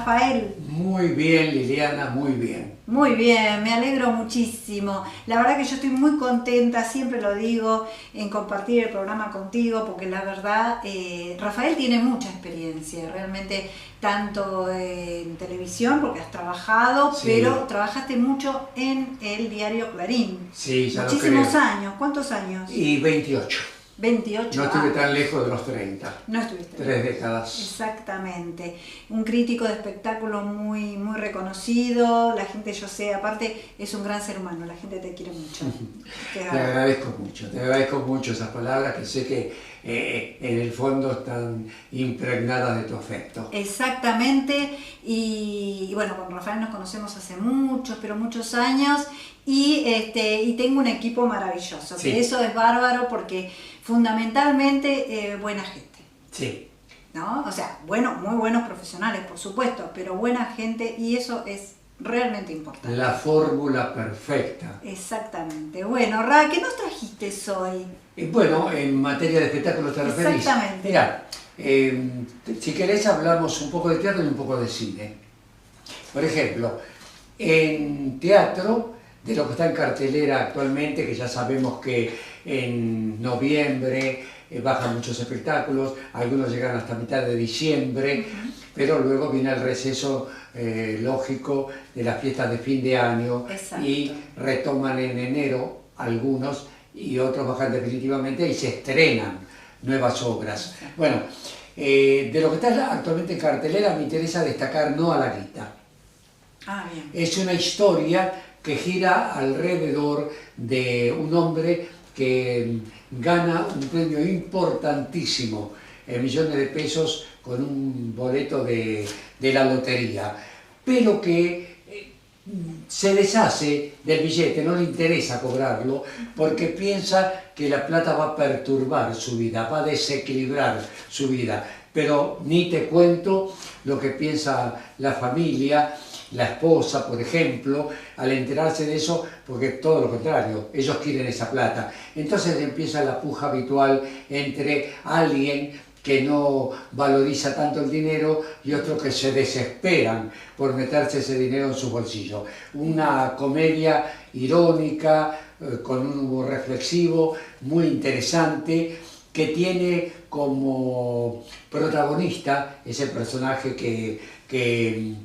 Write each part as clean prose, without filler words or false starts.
Rafael? Muy bien, Liliana, muy bien. Muy bien, me alegro muchísimo. La verdad que yo estoy muy contenta, siempre lo digo, en compartir el programa contigo, porque la verdad, Rafael tiene mucha experiencia, realmente, tanto en televisión, porque has trabajado, Sí. pero trabajaste mucho en el diario Clarín. Sí, ya lo Muchísimos creo. años. ¿Cuántos años? Y 28. 28 No estuve tan lejos de los 30. No estuviste. 3 décadas. Exactamente. Un crítico de espectáculo muy, muy reconocido. La gente, yo sé, aparte, es un gran ser humano. La gente te quiere mucho. Te agradezco mucho esas palabras que sé que en el fondo están impregnadas de tu afecto. Exactamente. Y bueno, con Rafael nos conocemos hace muchos, pero muchos años. Y tengo un equipo maravilloso. Sí. Que eso es bárbaro porque fundamentalmente buena gente. Sí. ¿No? O sea, muy buenos profesionales, por supuesto, pero buena gente, y eso es realmente importante. La fórmula perfecta. Exactamente. Bueno, Ra, ¿qué nos trajiste hoy? Bueno, en materia de espectáculos te referís. Exactamente. Mirá, si querés hablamos un poco de teatro y un poco de cine. Por ejemplo, en teatro, de lo que está en cartelera actualmente, que ya sabemos que en noviembre bajan muchos espectáculos, algunos llegan hasta mitad de diciembre, pero luego viene el receso lógico de las fiestas de fin de año. Exacto. Y retoman en enero algunos y otros bajan definitivamente y se estrenan nuevas obras. Exacto. Bueno, de lo que está actualmente en cartelera me interesa destacar No a la guita. Ah, bien. Es una historia que gira alrededor de un hombre que gana un premio importantísimo, millones de pesos con un boleto de la lotería, pero que se deshace del billete, no le interesa cobrarlo, porque piensa que la plata va a perturbar su vida, va a desequilibrar su vida. Pero ni te cuento lo que piensa la familia, la esposa, por ejemplo, al enterarse de eso, porque todo lo contrario, ellos quieren esa plata. Entonces empieza la puja habitual entre alguien que no valoriza tanto el dinero y otros que se desesperan por meterse ese dinero en su bolsillo. Una comedia irónica, con un humor reflexivo, muy interesante, que tiene como protagonista ese personaje que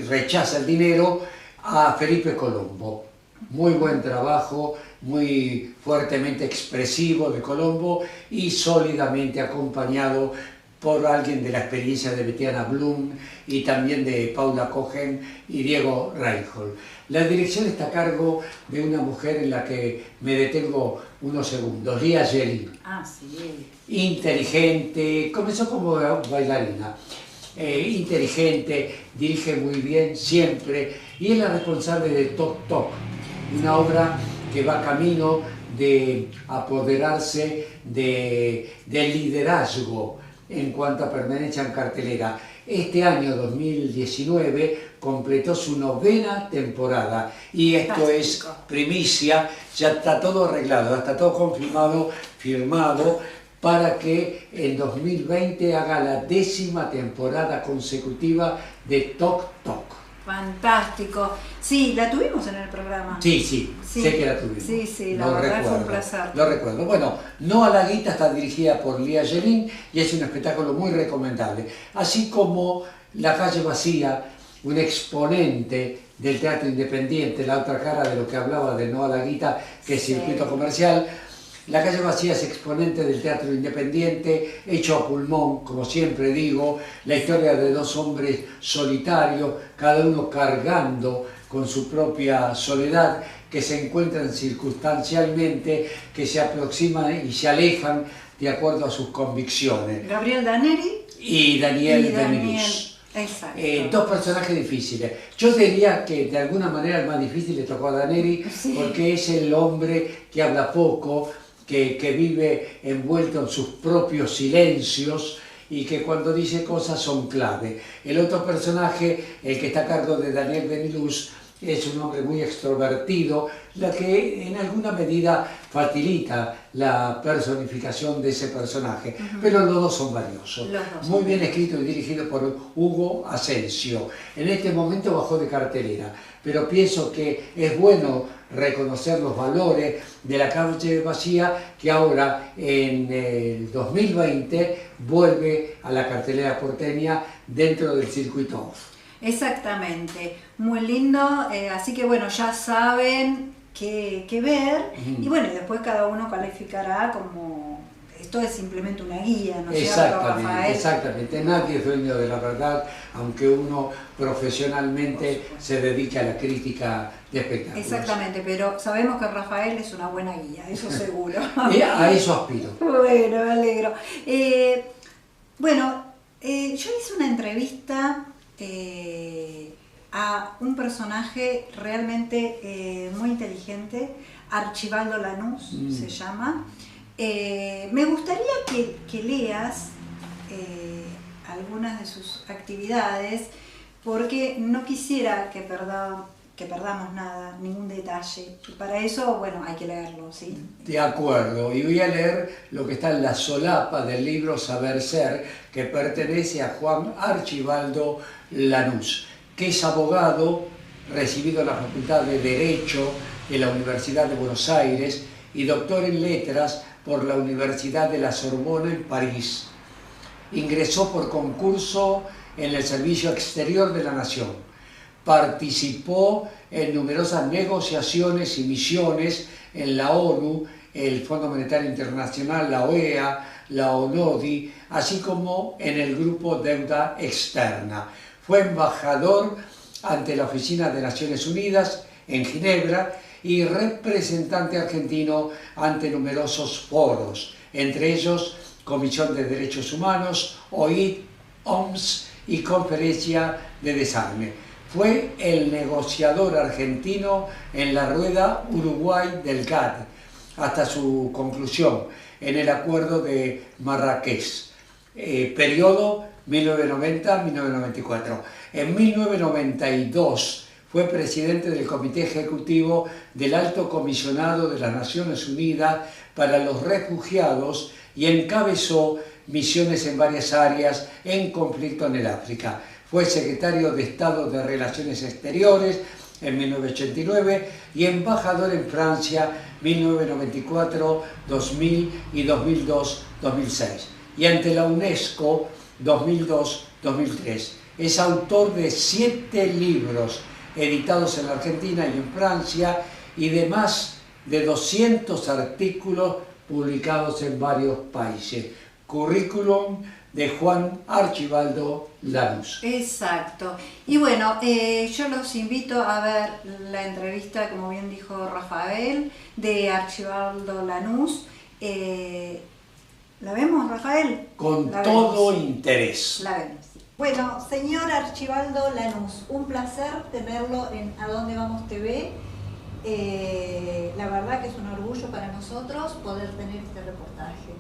rechaza el dinero, a Felipe Colombo. Muy buen trabajo, muy fuertemente expresivo de Colombo y sólidamente acompañado por alguien de la experiencia de Betiana Blum y también de Paula Cohen y Diego Reinhold. La dirección está a cargo de una mujer en la que me detengo unos segundos, Lia Jelin. Ah, sí. Inteligente, comenzó como bailarina. Inteligente, dirige muy bien siempre y es la responsable de Toc Toc, una obra que va camino de apoderarse del liderazgo en cuanto a permanencia en cartelera. Este año 2019 completó su 9ª temporada y esto es primicia, ya está todo arreglado, está todo confirmado, firmado, para que en 2020 haga la 10ª temporada consecutiva de Toc Toc. Fantástico. Sí, la tuvimos en el programa. Sí, sé que la tuvimos. Sí, la verdad fue un placer. Lo recuerdo. Bueno, No a la guita está dirigida por Lia Jelin y es un espectáculo muy recomendable. Así como La calle vacía, un exponente del teatro independiente, la otra cara de lo que hablaba de No a la guita, que es circuito comercial. La calle vacía es exponente del teatro independiente, hecho a pulmón, como siempre digo, la historia de dos hombres solitarios, cada uno cargando con su propia soledad, que se encuentran circunstancialmente, que se aproximan y se alejan de acuerdo a sus convicciones. Gabriel Daneri y Daniel Benilús. Exacto. Dos personajes difíciles. Yo diría que de alguna manera el más difícil le tocó a Daneri, porque es el hombre que habla poco, que vive envuelto en sus propios silencios y que cuando dice cosas son clave. El otro personaje, el que está a cargo de Daniel Benilús, es un hombre muy extrovertido, la que en alguna medida facilita la personificación de ese personaje, pero los dos son valiosos. Muy bien escrito y dirigido por Hugo Asensio. En este momento bajó de cartelera, pero pienso que es bueno reconocer los valores de La calle vacía, que ahora en el 2020 vuelve a la cartelera porteña dentro del circuito off. Exactamente, muy lindo, así que bueno, ya saben qué ver, y bueno, y después cada uno calificará como, esto es simplemente una guía, ¿no es cierto, Rafael? Exactamente, nadie es dueño de la verdad, aunque uno profesionalmente se dedique a la crítica de espectáculos. Exactamente, pero sabemos que Rafael es una buena guía, eso seguro. A eso aspiro. Bueno, me alegro. Yo hice una entrevista a un personaje realmente muy inteligente, Archibaldo Lanús se llama. Me gustaría que leas algunas de sus actividades, porque no quisiera que perdamos nada, ningún detalle. Y para eso, bueno, hay que leerlo, ¿sí? De acuerdo, y voy a leer lo que está en la solapa del libro Saber Ser, que pertenece a Juan Archibaldo Lanús, que es abogado, recibido en la Facultad de Derecho de la Universidad de Buenos Aires y doctor en Letras por la Universidad de la Sorbona en París. Ingresó por concurso en el Servicio Exterior de la Nación. Participó en numerosas negociaciones y misiones en la ONU, el Fondo Monetario Internacional, la OEA, la ONODI, así como en el Grupo Deuda Externa. Fue embajador ante la Oficina de Naciones Unidas en Ginebra y representante argentino ante numerosos foros, entre ellos Comisión de Derechos Humanos, OIT, OMS y Conferencia de Desarme. Fue el negociador argentino en la rueda Uruguay del GATT hasta su conclusión en el acuerdo de Marrakech, periodo 1990-1994. En 1992 fue presidente del Comité Ejecutivo del Alto Comisionado de las Naciones Unidas para los Refugiados y encabezó misiones en varias áreas en conflicto en el África. Fue secretario de Estado de Relaciones Exteriores en 1989 y embajador en Francia 1994, 2000 y 2002-2006. Y ante la UNESCO 2002-2003. Es autor de 7 libros editados en la Argentina y en Francia y de más de 200 artículos publicados en varios países. Currículum de Juan Archibaldo Lanús. Exacto. Y bueno, yo los invito a ver la entrevista, como bien dijo Rafael, de Archibaldo Lanús. ¿La vemos, Rafael? Con todo interés. La vemos. Bueno, señor Archibaldo Lanús, un placer tenerlo en A Dónde Vamos TV. La verdad que es un orgullo para nosotros poder tener este reportaje.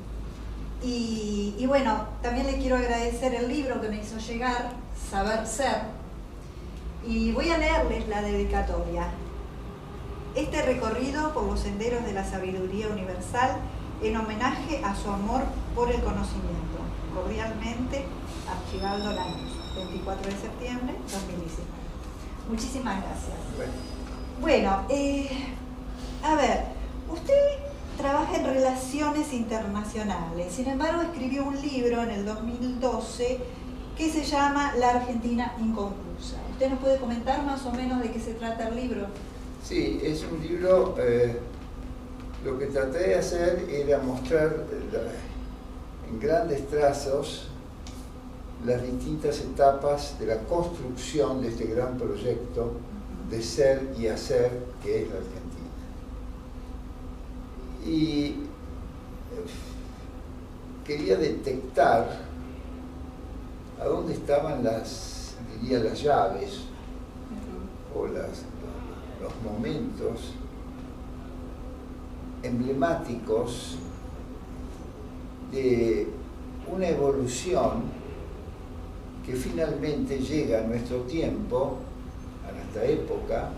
Y bueno, también le quiero agradecer el libro que me hizo llegar, Saber Ser, y voy a leerles la dedicatoria. Este recorrido por los senderos de la sabiduría universal en homenaje a su amor por el conocimiento. Cordialmente, Archibaldo Lanús, 24 de septiembre de 2019. Muchísimas gracias. Bueno, a ver, usted trabaja en relaciones internacionales, sin embargo escribió un libro en el 2012 que se llama La Argentina Inconclusa. ¿Usted nos puede comentar más o menos de qué se trata el libro? Sí, es un libro, lo que traté de hacer era mostrar en grandes trazos las distintas etapas de la construcción de este gran proyecto de ser y hacer que es la Argentina. Y quería detectar a dónde estaban las llaves o los momentos emblemáticos de una evolución que finalmente llega a nuestro tiempo, a nuestra época,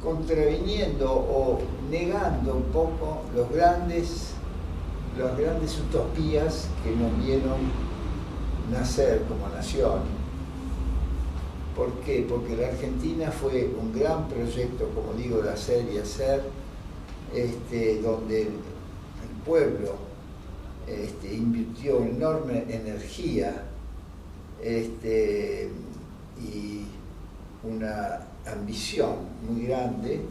contraviniendo o negando un poco las grandes utopías que nos vieron nacer como nación. ¿Por qué? Porque la Argentina fue un gran proyecto, como digo, de hacer y hacer, donde el pueblo invirtió enorme energía y una ambición muy grande,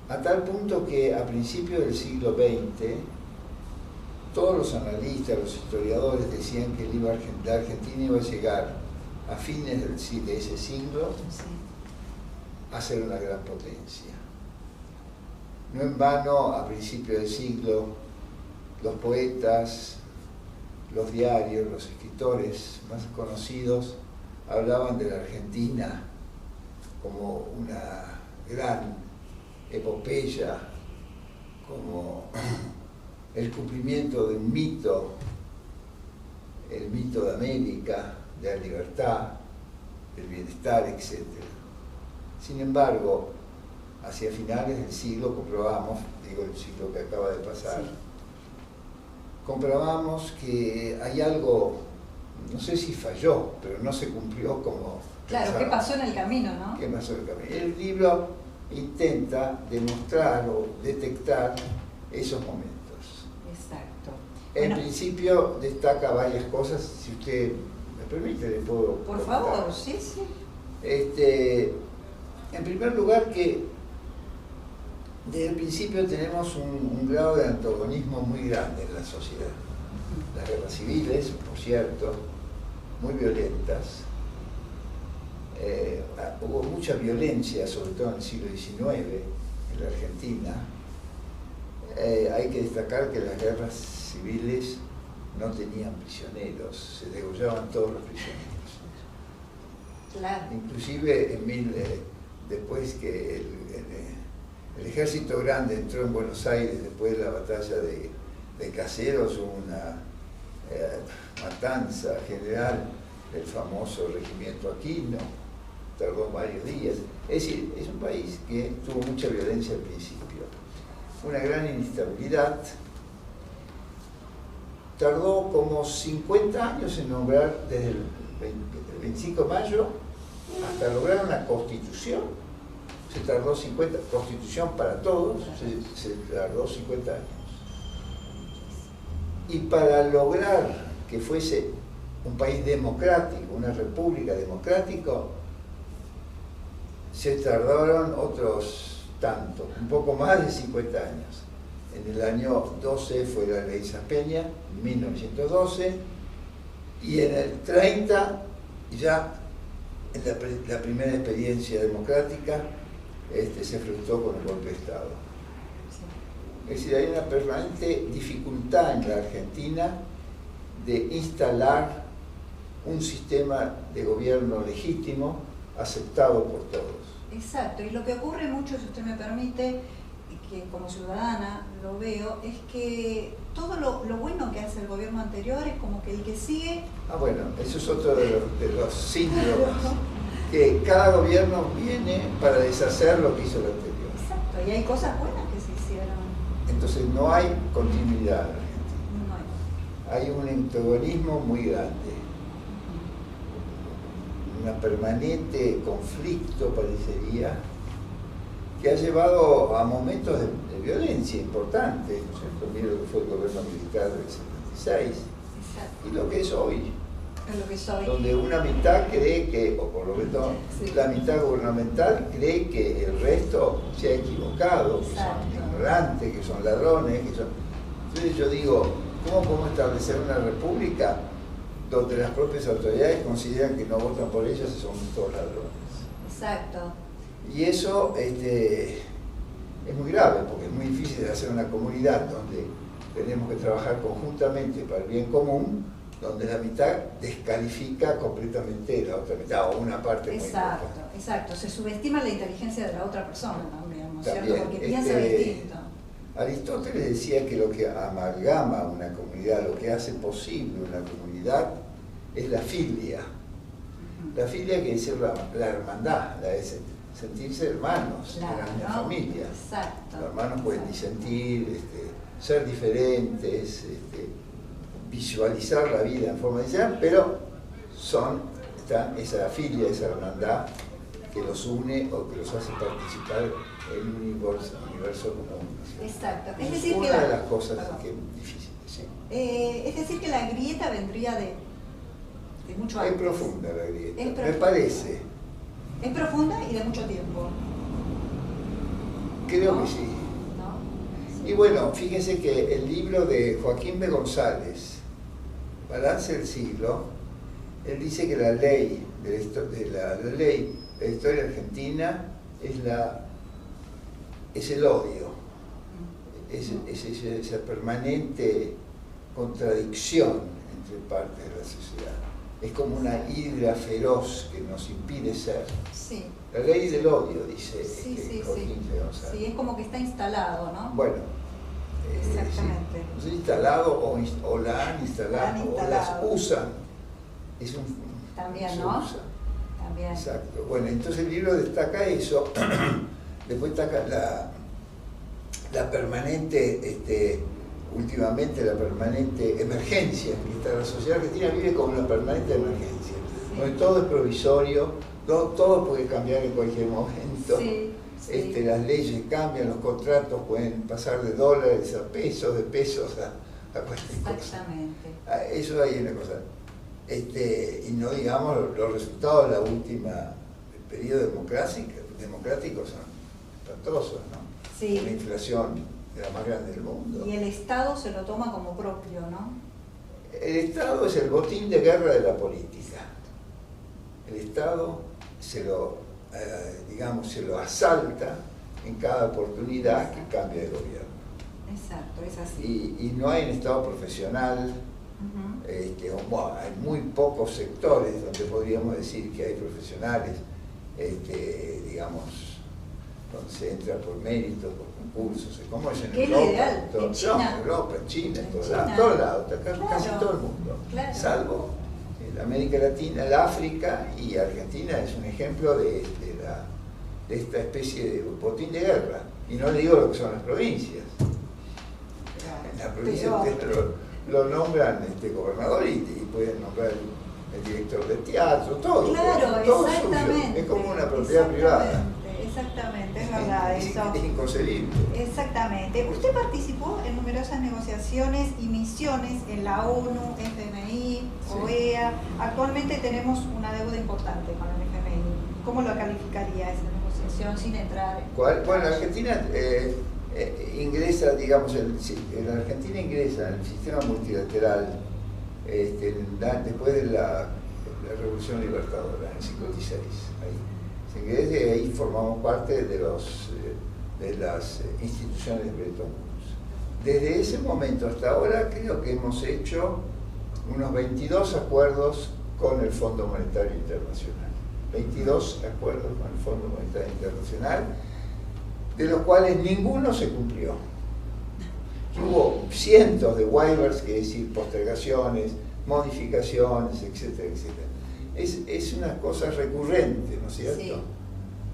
a tal punto que a principios del siglo XX todos los analistas, los historiadores decían que la Argentina iba a llegar a fines de ese siglo a ser una gran potencia. No en vano, a principios del siglo, los poetas, los diarios, los escritores más conocidos hablaban de la Argentina como una gran epopeya, como el cumplimiento de un mito, el mito de América, de la libertad, del bienestar, etc. Sin embargo, hacia finales del siglo comprobamos, digo el siglo que acaba de pasar, sí, comprobamos que hay algo, no sé si falló, pero no se cumplió como claro, pensábamos. ¿Qué pasó en el camino, no? ¿Qué pasó en el camino? El libro intenta demostrar o detectar esos momentos. Exacto. En principio destaca varias cosas, si usted me permite, le puedo por comentar. favor, sí, sí. En primer lugar, que desde el principio tenemos un grado de antagonismo muy grande en la sociedad. Las guerras civiles, por cierto, muy violentas. Hubo mucha violencia, sobre todo en el siglo XIX, en la Argentina. Hay que destacar que las guerras civiles no tenían prisioneros, se degollaban todos los prisioneros. Claro. Inclusive después que el ejército grande entró en Buenos Aires después de la batalla de Caseros, hubo una matanza general del famoso regimiento Aquino, tardó varios días. Es decir, es un país que tuvo mucha violencia al principio, una gran inestabilidad. Tardó como 50 años en nombrar, desde el 25 de mayo hasta lograr una constitución. Se tardó 50, constitución para todos, se tardó 50 años. Y para lograr que fuese un país democrático, una república democrática, se tardaron otros tantos, un poco más de 50 años. En el año 12 fue la ley Saspeña, 1912, y en el 30 ya en la primera experiencia democrática se frustró con el golpe de Estado. Es decir, hay una permanente dificultad en la Argentina de instalar un sistema de gobierno legítimo aceptado por todos. Exacto, y lo que ocurre mucho, si usted me permite, que como ciudadana lo veo, es que todo lo bueno que hace el gobierno anterior es como que el que sigue... Bueno, eso es otro de los síndromes, que cada gobierno viene para deshacer lo que hizo el anterior. Exacto, y hay cosas buenas que se hicieron. Entonces no hay continuidad en Argentina. No hay. Hay un antagonismo muy grande, una permanente conflicto, parecería, que ha llevado a momentos de violencia importantes, ¿no es cierto? Mire lo que fue el gobierno militar del 76, exacto, y lo que es hoy, es lo que soy. donde una mitad cree que, o por lo menos sí, la mitad gubernamental cree que el resto se ha equivocado, que son ignorantes, que son ladrones, que son... Entonces yo digo, ¿cómo podemos establecer una república donde las propias autoridades consideran que no votan por ellas y son todos ladrones? Exacto. Y eso es muy grave, porque es muy difícil de hacer una comunidad donde tenemos que trabajar conjuntamente para el bien común, donde la mitad descalifica completamente la otra mitad, o una parte muy importante. Exacto. Se subestima la inteligencia de la otra persona también, ¿no es cierto? También, Porque piensa distinto. Aristóteles decía que lo que amalgama una comunidad, lo que hace posible una comunidad, es la filia. La filia quiere decir la hermandad, sentirse hermanos Claro, de la misma ¿no? familia. Exacto. Los hermanos pueden Exacto. disentir, ser diferentes, visualizar la vida en forma diferente, pero está esa filia, esa hermandad que los une o que los hace participar en un universo común. Exacto. Es Es decir, que una de la, las cosas perdón. que es difícil. Sí. Es decir, que la grieta vendría de mucho Es antes. profunda la grieta, Es me profunda. parece. Es profunda y de mucho tiempo. Creo ¿No? que sí. ¿No? Y bueno, fíjense que el libro de Joaquín B. González, Balance del siglo, él dice que la ley de la ley de la historia argentina es el odio, es esa permanente contradicción entre partes de la sociedad. Es como una hidra feroz que nos impide ser. Sí. La ley del odio, dice Sí. Joaquín B. González. Sí, es como que está instalado, ¿no? Bueno, Exactamente. no sé, instalado o la han instalado, o las usan. Es un, También, se ¿no? usa. También. Exacto. Bueno, entonces el libro destaca eso, después destaca la permanente, últimamente la permanente emergencia, que la sociedad argentina vive como una permanente emergencia, Sí. donde todo es provisorio, todo puede cambiar en cualquier momento. Sí, sí. Las leyes cambian, los contratos pueden pasar de dólares a pesos, de pesos a cualquier cosa. Exactamente. Eso ahí es una cosa. Y no digamos los resultados de la última periodo democrático son espantosos, ¿no? Sí. La inflación es la más grande del mundo. Y el Estado se lo toma como propio, ¿no? El Estado es el botín de guerra de la política. El Estado se lo asalta en cada oportunidad que cambia de gobierno. Exacto, es así. Y no hay un Estado profesional. Ujú. Hay muy pocos sectores donde podríamos decir que hay profesionales, donde se entra por méritos, por concursos, como es en ¿Qué es lo Europa, ideal? en En China. Europa, en China, en En todos China. lados, casi Claro. todo el mundo, Claro. salvo en América Latina, el África, y Argentina es un ejemplo de esta especie de botín de guerra. Y no le digo lo que son las provincias. En la provincia lo nombran gobernador y pueden nombrar el director de teatro, todo. Claro, todo exactamente. suyo. Es como una propiedad privada. Exactamente, es verdad eso. Es inconcebible. Exactamente. Usted participó en numerosas negociaciones y misiones en la ONU, FMI, OEA. Actualmente tenemos una deuda importante con el FMI. ¿Cómo lo calificaría esa negociación sin entrar en... Bueno, Argentina ingresa, digamos, la Argentina ingresa en el sistema multilateral después de la Revolución Libertadora, en el 56. Se ingresa y ahí formamos parte de las instituciones de Bretton Woods. Desde ese momento hasta ahora creo que hemos hecho unos 22 acuerdos con el Fondo Monetario Internacional. 22 acuerdos con el Fondo Monetario Internacional, de los cuales ninguno se cumplió. Hubo cientos de waivers, que es decir, postergaciones, modificaciones, etcétera, etcétera. Es una cosa recurrente, ¿no es cierto? Sí.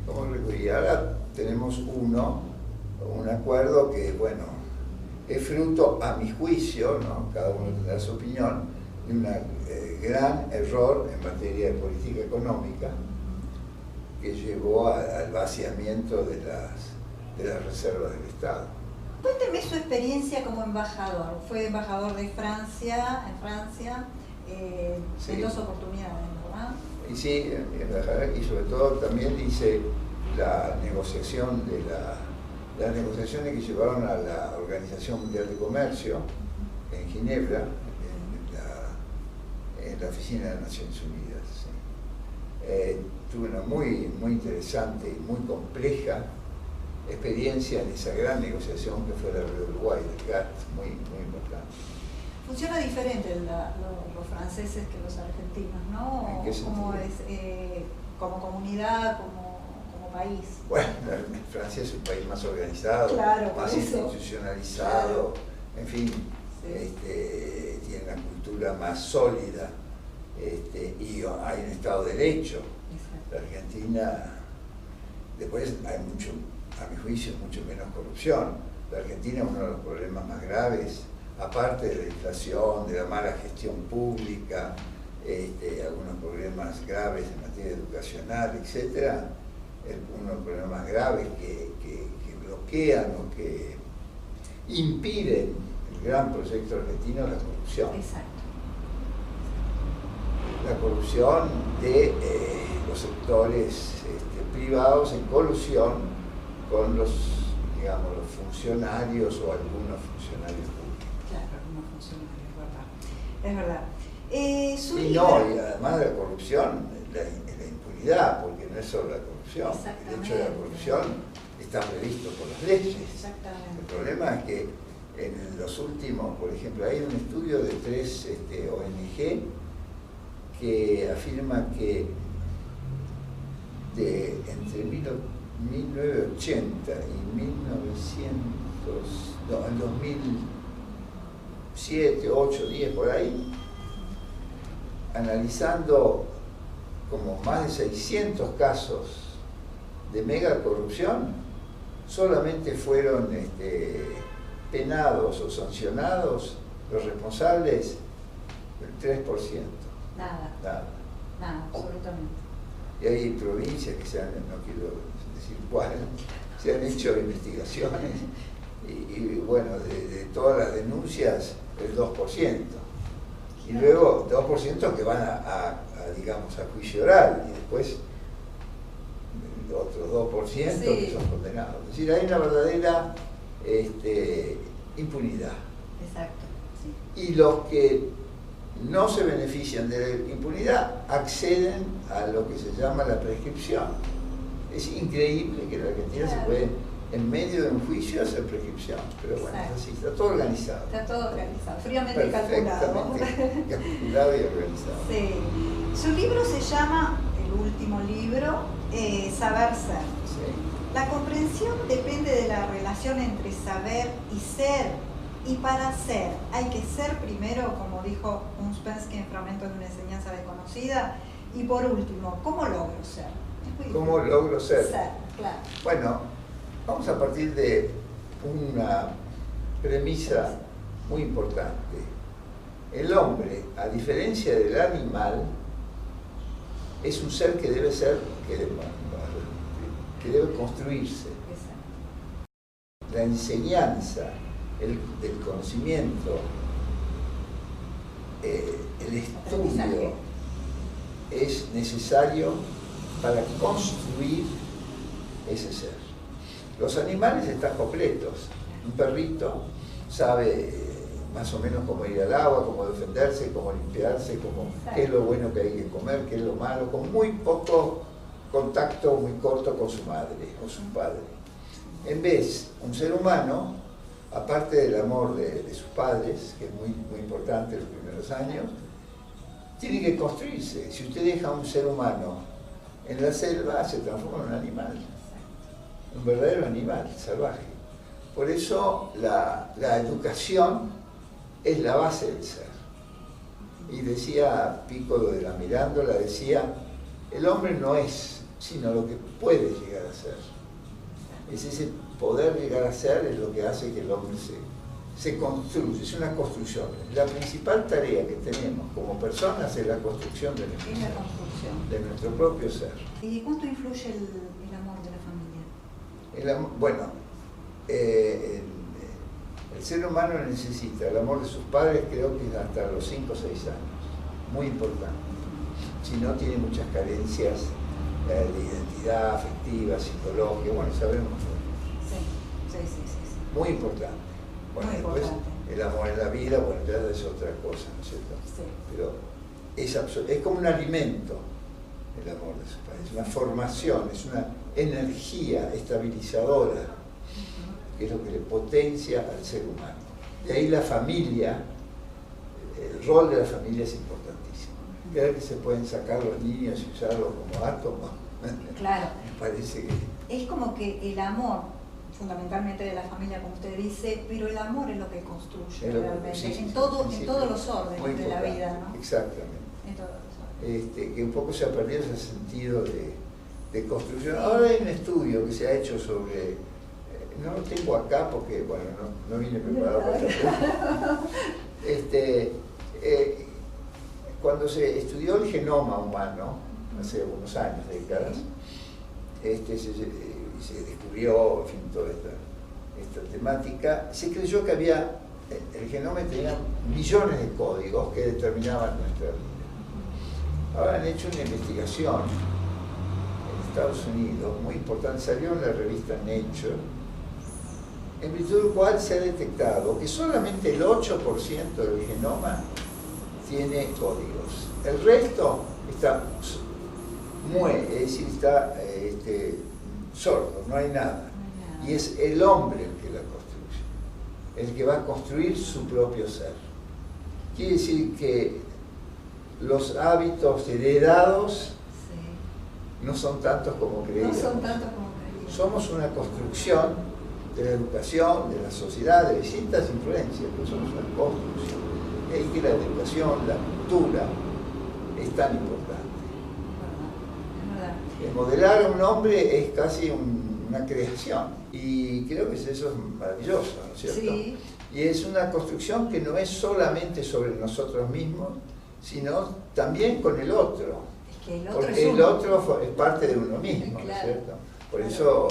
Como recurrir. Ahora tenemos un acuerdo que, bueno, es fruto, a mi juicio, ¿no? Cada uno tendrá su opinión, de un gran error en materia de política económica que llevó al vaciamiento de las reservas del Estado. Cuénteme su experiencia como embajador. Fue embajador de Francia, Sí. en 2 oportunidades, ¿verdad? Y sí, y sobre todo también hice la negociación las negociaciones que llevaron a la Organización Mundial de Comercio en Ginebra, en la oficina de Naciones Unidas. Sí. Tuve una muy interesante y muy compleja experiencia en esa gran negociación que fue la de Uruguay, del GATT, muy importante. Funciona diferente los franceses que los argentinos, ¿no? ¿En qué sentido? ¿Cómo es como comunidad, como país? Bueno, Francia es un país más organizado, Claro, más por eso. institucionalizado, Claro. en fin, Sí. tiene una cultura más sólida y hay un Estado de Derecho. Exacto. La Argentina Después hay mucho, a mi juicio, mucho menos corrupción. La Argentina es uno de los problemas más graves, aparte de la inflación, de la mala gestión pública, algunos problemas graves en materia educacional, etc. Uno de los problemas más graves que bloquean o que impiden el gran proyecto argentino es la corrupción. Exacto. La corrupción de los sectores privados en colusión con los, digamos, los funcionarios o algunos funcionarios públicos. Claro, algunos funcionarios, es verdad. Es verdad. Y no, y además de la corrupción, la impunidad, porque no es solo la corrupción. El hecho de la corrupción está previsto por las leyes. Exactamente. El problema es que en los últimos, por ejemplo, hay un estudio de 3 ONG que afirma que entre 1980 y 2007, 8, 10, por ahí, analizando como más de 600 casos de mega corrupción, solamente fueron penados o sancionados los responsables el 3%. Nada, absolutamente. Y hay provincias que no quiero decir cuál, se han hecho investigaciones y bueno, de todas las denuncias, el 2%. Y luego 2% que van digamos, a juicio oral, y después otros 2% que son condenados. Es decir, hay una verdadera impunidad. Exacto. Sí. Y los que no se benefician de la impunidad acceden a lo que se llama la prescripción. Es increíble que en la Argentina se puede, en medio de un juicio, hacer prescripción, pero bueno, es así, está todo organizado. Está todo organizado, fríamente calculado. Calculado y organizado. Sí. Su libro se llama, el último libro, Saber Ser. Sí. La comprensión depende de la relación entre saber y ser. Y para ser, hay que ser primero, como dijo Uspensky en Fragmentos de una enseñanza desconocida. Y por último, ¿cómo logro ser? ¿Cómo logro ser? Ser, claro. Bueno, vamos a partir de una premisa muy importante. El hombre, a diferencia del animal, es un ser que debe ser, que debe construirse. Exacto. La enseñanza, del conocimiento, el estudio es necesario para construir ese ser. Los animales están completos. Un perrito sabe más o menos cómo ir al agua, cómo defenderse, cómo limpiarse, qué es lo bueno que hay que comer, qué es lo malo, con muy poco contacto, muy corto con su madre o su padre. En vez, un ser humano, aparte del amor de sus padres, que es muy, muy importante en los primeros años, tiene que construirse. Si usted deja a un ser humano en la selva, se transforma en un animal, un verdadero animal salvaje. Por eso la educación es la base del ser. Y decía Pico de la Mirándola, decía, el hombre no es, sino lo que puede llegar a ser. Es ese poder llegar a ser es lo que hace que el hombre se construye, es una construcción. La principal tarea que tenemos como personas es la construcción de nuestro propio ser. ¿Y cuánto influye el amor de la familia? Bueno, el ser humano necesita el amor de sus padres, creo que hasta los 5 o 6 años, muy importante. Si no, tiene muchas carencias de identidad afectiva, psicológica, bueno, sabemos. Sí. Muy importante. Bueno, muy después importante. El amor en la vida, bueno, ya es otra cosa, ¿no es cierto? Sí. Pero es como un alimento el amor de sus padres, es una formación, es una energía estabilizadora, que es lo que le potencia al ser humano. De ahí la familia, el rol de la familia es importantísimo. Creer que se pueden sacar los niños y usarlos como átomos, claro. me parece que... Es como que el amor, fundamentalmente de la familia, como usted dice, pero el amor es lo que construye realmente, en todos los órdenes de la vida, ¿no? Exactamente. En todos los órdenes. Que un poco se ha perdido ese sentido de construcción. Ahora hay un estudio que se ha hecho sobre, no lo tengo acá porque, bueno, no vine preparado para esto. Cuando se estudió el genoma humano, hace unos años, décadas, se descubrió, en fin, toda esta temática, se creyó que el genoma tenía millones de códigos que determinaban nuestra vida. Ahora han hecho una investigación en Estados Unidos muy importante, salió en la revista Nature, en virtud del cual se ha detectado que solamente el 8% del genoma tiene códigos. El resto está es decir, está sordo, no hay nada. Y es el hombre el que la construye, el que va a construir su propio ser. Quiere decir que los hábitos heredados no son tantos como creíamos. Somos una construcción de la educación, de la sociedad, de distintas influencias, pero somos una construcción. Y que la educación, la cultura, es tan importante. Modelar a un hombre es casi una creación, y creo que eso es maravilloso, ¿no es cierto? Sí. Y es una construcción que no es solamente sobre nosotros mismos, sino también con el otro. Es que el otro porque el otro es parte de uno mismo, claro. ¿no es cierto? Por eso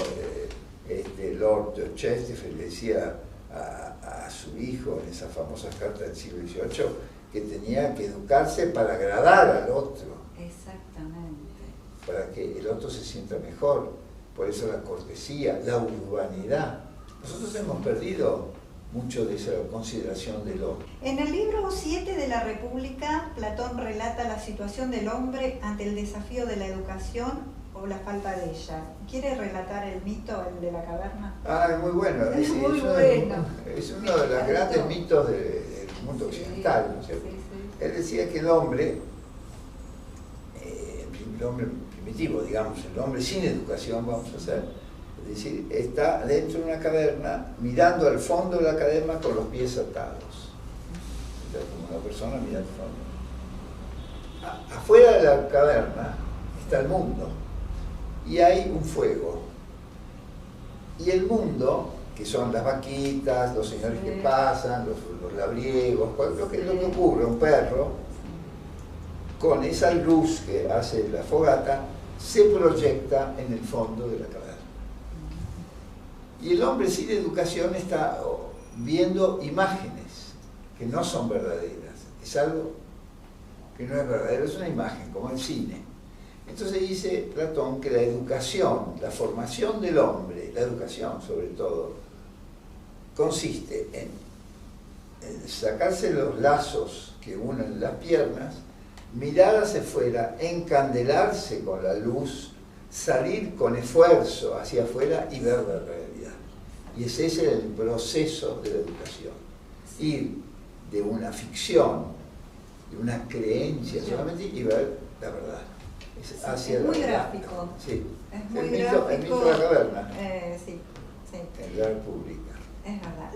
Lord Chesterfield le decía a su hijo en esa famosa carta del siglo XVIII que tenía que educarse para agradar al otro. Exactamente. Para que el otro se sienta mejor. Por eso la cortesía, la urbanidad. Nosotros hemos perdido mucho de esa consideración del hombre. En el libro 7 de la República, Platón relata la situación del hombre ante el desafío de la educación o la falta de ella. ¿Quiere relatar el mito, el de la caverna? Es muy bueno. Es muy bueno. Es uno de los grandes mitos del mundo occidental, ¿no es cierto? Sí. Él decía que el hombre primitivo, digamos, el hombre sin educación, vamos a hacer, es decir, está dentro de una caverna mirando al fondo de la caverna con los pies atados. Como una persona mira al fondo. Afuera de la caverna está el mundo y hay un fuego. Y el mundo, que son las vaquitas, los señores que pasan, los labriegos, lo que ocurre, un perro, con esa luz que hace la fogata, se proyecta en el fondo de la caverna. Y el hombre sin educación está viendo imágenes que no son verdaderas. Es algo que no es verdadero, es una imagen, como el cine. Entonces dice Platón que la educación, la formación del hombre, la educación sobre todo, consiste en sacarse los lazos que unen las piernas, mirar hacia afuera, encandelarse con la luz, salir con esfuerzo hacia afuera y ver la realidad. Y ese es el proceso de la educación. Ir de una ficción, de una creencia solamente, y ver la verdad. Es muy gráfico. Sí. Es muy gráfico. El mito de la caverna. Sí. En la República. Es verdad.